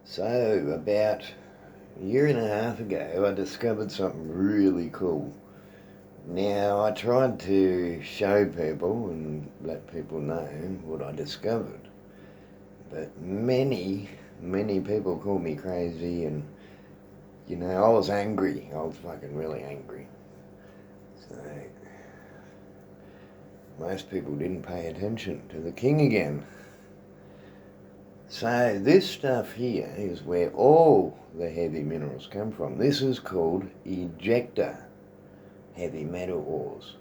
So, about a year and a half ago, I discovered something really cool. Now, I tried to show people and let people know what I discovered, but many people called me crazy, and I was angry. I was fucking really angry. So, most people didn't pay attention to the king again. So this stuff here is where all the heavy minerals come from. This is called ejecta heavy metal ores.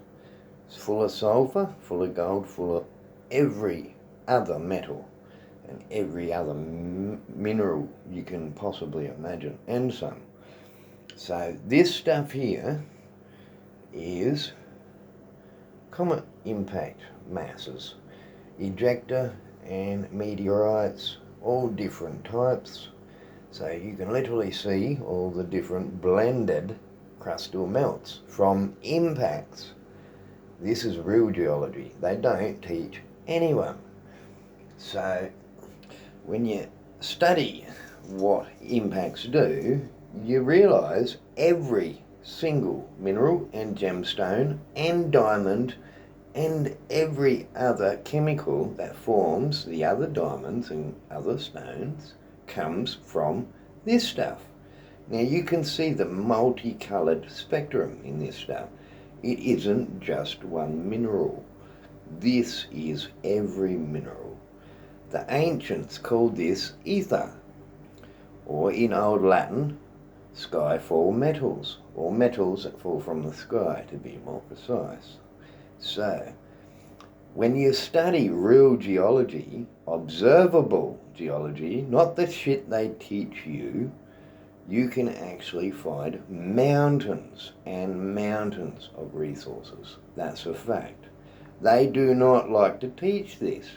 It's full of sulfur, full of gold, full of every other metal and every other mineral you can possibly imagine, and some. So this stuff here is comet impact masses, ejecta and meteorites, all different types. So you can literally see all the different blended crustal melts from impacts. This is real geology. They don't teach anyone. So when you study what impacts do, you realise every single mineral and gemstone and diamond and every other chemical that forms the other diamonds and other stones comes from this stuff. Now you can see the multicoloured spectrum in this stuff. It isn't just one mineral. This is every mineral. The ancients called this ether, or in Old Latin, skyfall metals, or metals that fall from the sky, to be more precise. So, when you study real geology, observable geology, not the shit they teach you, you can actually find mountains and mountains of resources. That's a fact. They do not like to teach this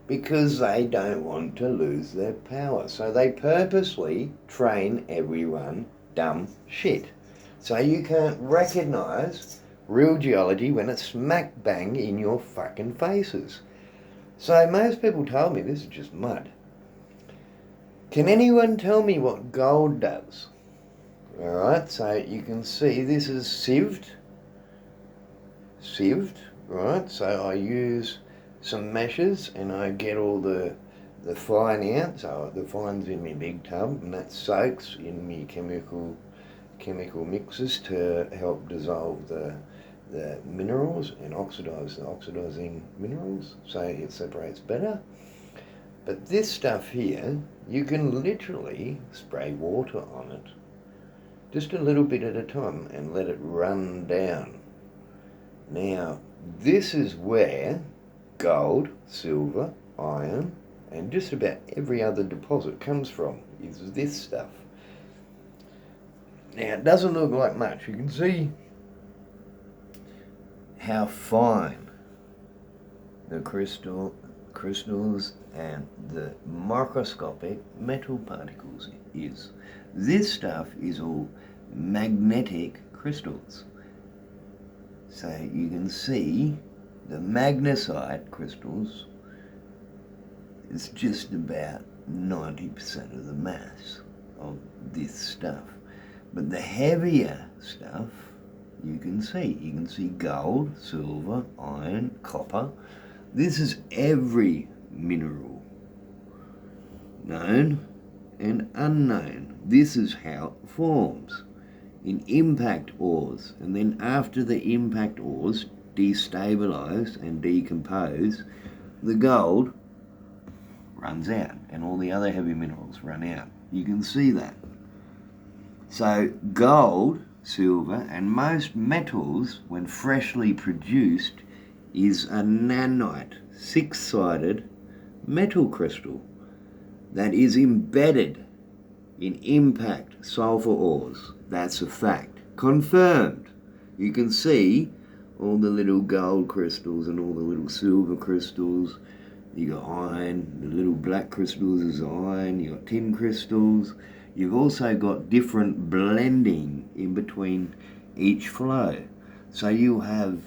because they don't want to lose their power. So they purposely train everyone dumb shit. So you can't recognise real geology when it's smack bang in your fucking faces. So most people told me this is just mud. Can anyone tell me what gold does? Alright, so you can see this is sieved, right? So I use some meshes and I get all the fine out. So the fine's in my big tub and that soaks in my chemical mixes to help dissolve the minerals and oxidize the oxidizing minerals so it separates better. But this stuff here, you can literally spray water on it just a little bit at a time and let it run down. Now, this is where gold, silver, iron, and just about every other deposit comes from, is this stuff. Now, it doesn't look like much. You can see how fine the crystals and the microscopic metal particles is. This stuff is all magnetic crystals. So you can see the magnesite crystals is just about 90% of the mass of this stuff. But the heavier stuff, you can see gold, silver, iron, copper. This is every mineral, known and unknown. This is how it forms in impact ores. And then after the impact ores destabilize and decompose, the gold runs out and all the other heavy minerals run out. You can see that. So gold, silver, and most metals, when freshly produced, is a nanite, six-sided metal crystal that is embedded in impact sulfur ores. That's a fact. Confirmed. You can see all the little gold crystals and all the little silver crystals. You got iron, the little black crystals is iron, you got tin crystals. You've also got different blending in between each flow. So you have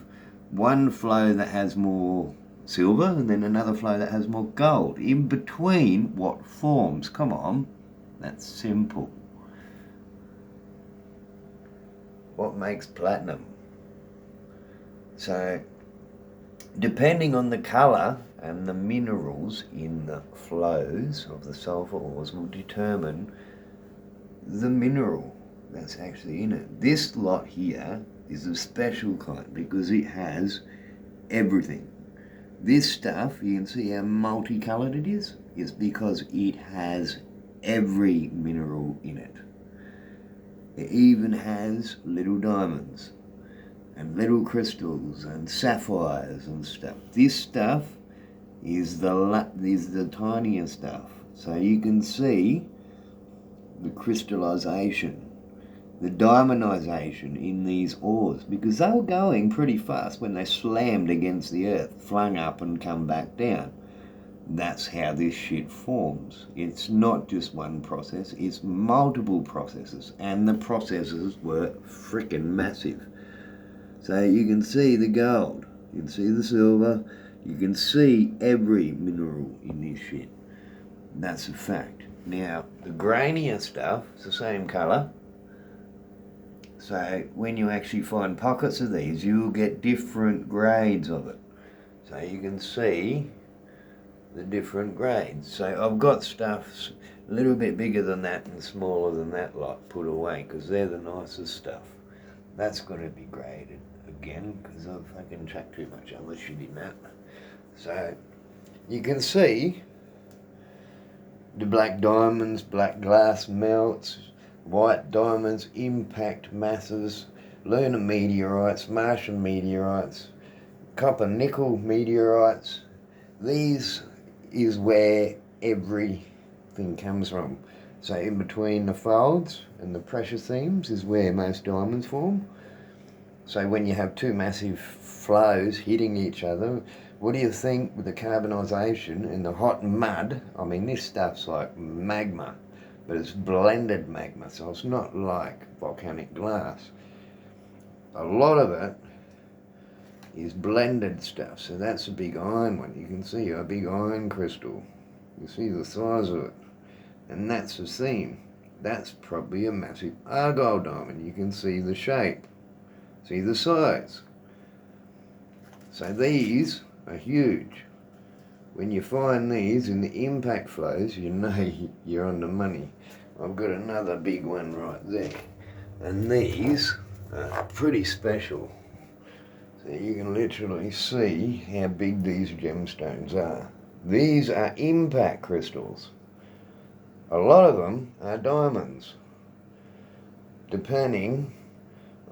one flow that has more silver and then another flow that has more gold. In between what forms? Come on. That's simple. What makes platinum? So, depending on the colour and the minerals in the flows of the sulphur ores will determine the mineral that's actually in it. This lot here is a special kind because it has everything. This stuff, you can see how multicoloured it is. It's because it has every mineral in it. It even has little diamonds and little crystals and sapphires and stuff. This stuff is the tiniest stuff. So you can see the crystallization, the diamondization in these ores, because they were going pretty fast when they slammed against the earth, flung up and come back down. That's how this shit forms. It's not just one process, it's multiple processes, and the processes were freaking massive. So you can see the gold, you can see the silver, you can see every mineral in this shit. That's a fact. Now, the grainier stuff is the same colour. So when you actually find pockets of these, you'll get different grades of it. So you can see the different grades. So I've got stuff a little bit bigger than that and smaller than that lot put away because they're the nicest stuff. That's got to be graded again because I've fucking chucked too much other shit in that. So you can see the black diamonds, black glass melts, white diamonds, impact masses, lunar meteorites, Martian meteorites, copper nickel meteorites. These is where everything comes from. So in between the folds and the pressure seams is where most diamonds form. So when you have two massive flows hitting each other, what do you think with the carbonisation and the hot mud? I mean, this stuff's like magma, but it's blended magma, so it's not like volcanic glass. A lot of it is blended stuff, so that's a big iron one. You can see a big iron crystal. You see the size of it, and that's a seam. That's probably a massive argyle diamond. You can see the shape, see the size. So these are huge. When you find these in the impact flows, you know you're on the money. I've got another big one right there, and these are pretty special. So you can literally see how big these gemstones are. These are impact crystals. A lot of them are diamonds, depending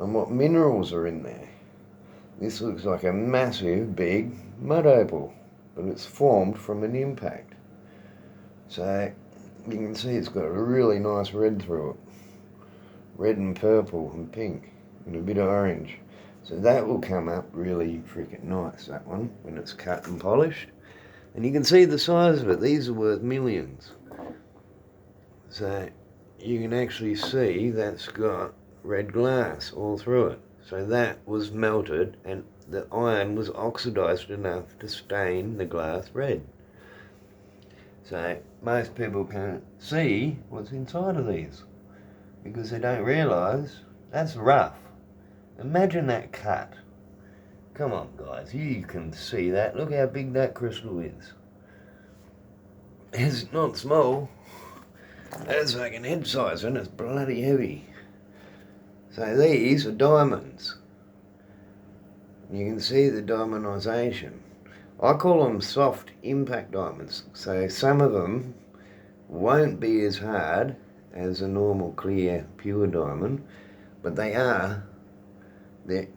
on what minerals are in there. This looks like a massive, big mud opal, but it's formed from an impact. So you can see it's got a really nice red through it. Red and purple and pink and a bit of orange. So that will come up really freaking nice, that one, when it's cut and polished. And you can see the size of it. These are worth millions. So you can actually see that's got red glass all through it. So that was melted and the iron was oxidized enough to stain the glass red. So most people can't see what's inside of these because they don't realise that's rough. Imagine that cut. Come on guys, you can see that. Look how big that crystal is. It's not small. That's like an head size and it's bloody heavy. So these are diamonds. You can see the diamondization. I call them soft impact diamonds. So some of them won't be as hard as a normal clear pure diamond, but they're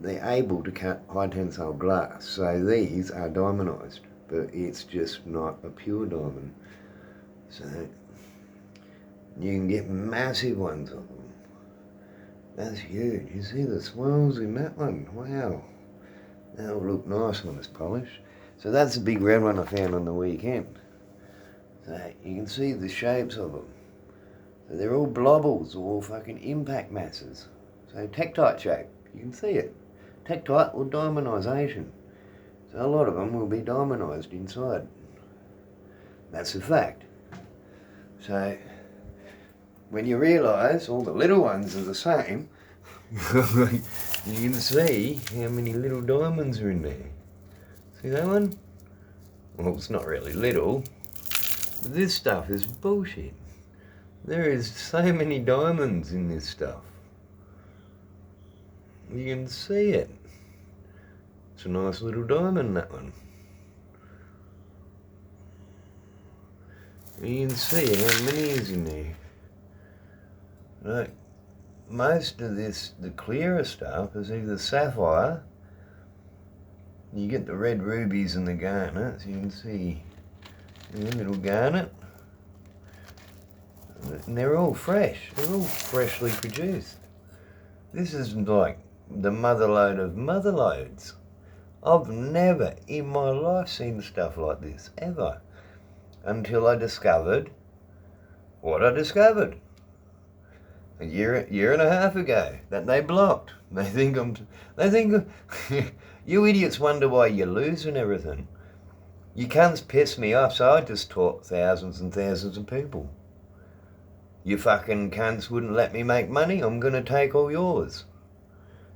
able to cut high tensile glass. So these are diamondized, but it's just not a pure diamond. So you can get massive ones of them. That's huge. You see the swirls in that one? Wow. That'll look nice when it's polished. So that's a big red one I found on the weekend. So you can see the shapes of them. So they're all blobbles, all fucking impact masses. So tektite shape, you can see it. Tektite or diamondization. So a lot of them will be diamondized inside. That's a fact. So when you realise all the little ones are the same, you can see how many little diamonds are in there. See that one? Well, it's not really little, but this stuff is bullshit. There is so many diamonds in this stuff. You can see it. It's a nice little diamond, that one. You can see how many is in there. Right. Most of this, the clearer stuff, is either sapphire. You get the red rubies and the garnets. You can see a little garnet. And they're all fresh. They're all freshly produced. This is like the motherlode of motherlodes. I've never in my life seen stuff like this, ever. Until I discovered what I discovered a year and a half ago, that they blocked. They think you idiots wonder why you lose and everything. You cunts piss me off, so I just taught thousands and thousands of people. You fucking cunts wouldn't let me make money, I'm gonna take all yours.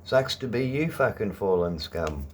Sucks to be you fucking fallen scum.